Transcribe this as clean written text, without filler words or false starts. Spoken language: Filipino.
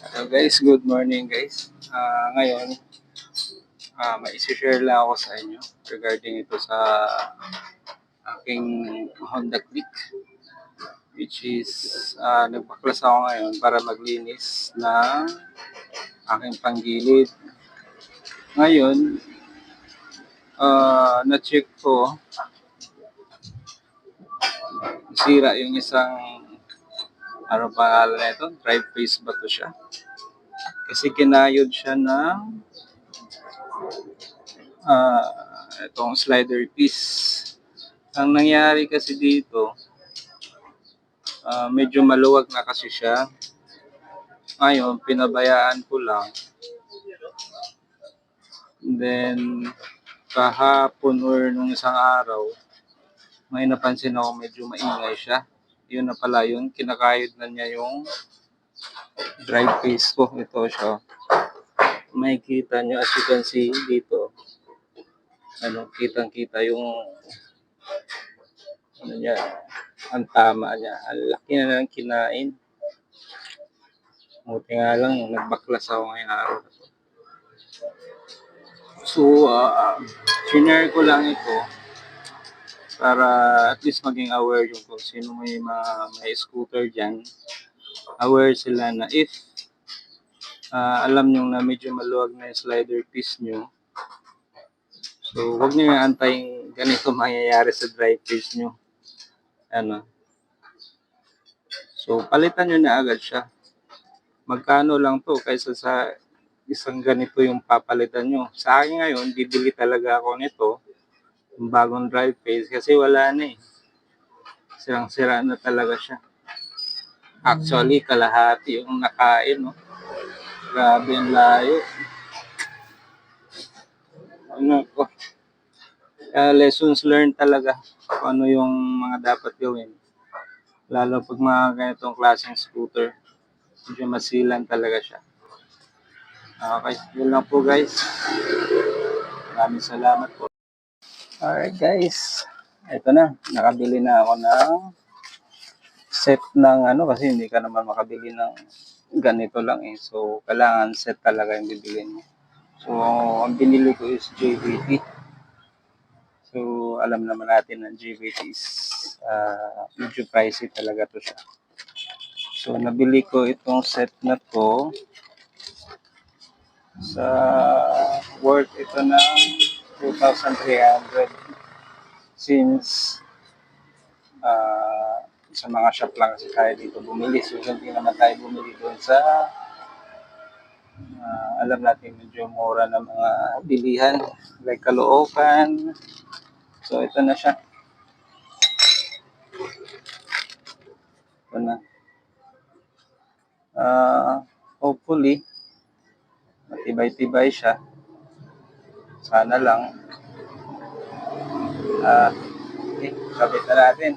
Hello guys, good morning guys. Ngayon, may isi-share lang ako sa inyo regarding ito sa aking Honda Click, which is nagpaklas ako ngayon para maglinis ng aking panggilid. Ngayon, na-check ko, sira yung isang, ano pangalan na ito? Drive face ba to siya? Kasi kinayod siya ng itong slider piece. Ang nangyari kasi dito, medyo maluwag na kasi siya. Ngayon, pinabayaan ko lang. Then, kahapon or nung isang araw, may napansin ako medyo maingay siya. Yun na pala yun, kinakayod na niya yung drive face ko. Ito siya. Makikita nyo, as you can see dito, kitang-kita yung niya, ang tama niya. Ang laki na ng kinain. Buti nga lang, nagbaklas ako ngayong araw. So, share ko lang ito para at least maging aware yung kung sino may scooter dyan. Aware sila na if alam nyo na medyo maluwag na yung slider piece nyo, so huwag nyo yung antayin ganito mangyayari sa drive piece nyo. So, palitan nyo na agad siya. Magkano lang to kaysa sa isang ganito yung papalitan nyo. Sa akin ngayon, bibili talaga ako nito, yung bagong drive face, kasi wala na eh. Sirang-sira na talaga siya. Actually, kalahati yung nakain, no? Grabe yung layo. Lessons learned talaga kung ano yung mga dapat gawin. Lalo pag mga ganitong klaseng scooter, medyo masilan talaga siya. Okay, yun lang po guys. Maraming salamat po. Alright guys, ito na, nakabili na ako ng set ng kasi hindi ka naman makabili ng ganito lang eh. So, kailangan set talaga yung bibilin mo. So, ang binili ko is JBT. So, alam naman natin na JBT is medyo pricey talaga to siya. So, nabili ko itong set na to sa worth ito ng 2,300 since sa mga shop lang kasi tayo dito bumili. So, hindi naman tayo bumili doon sa alam natin medyo mura na mga bilihan like Caloocan. So, ito na siya. Ito na. Hopefully, matibay-tibay siya. Sana lang. Okay, sabit na natin.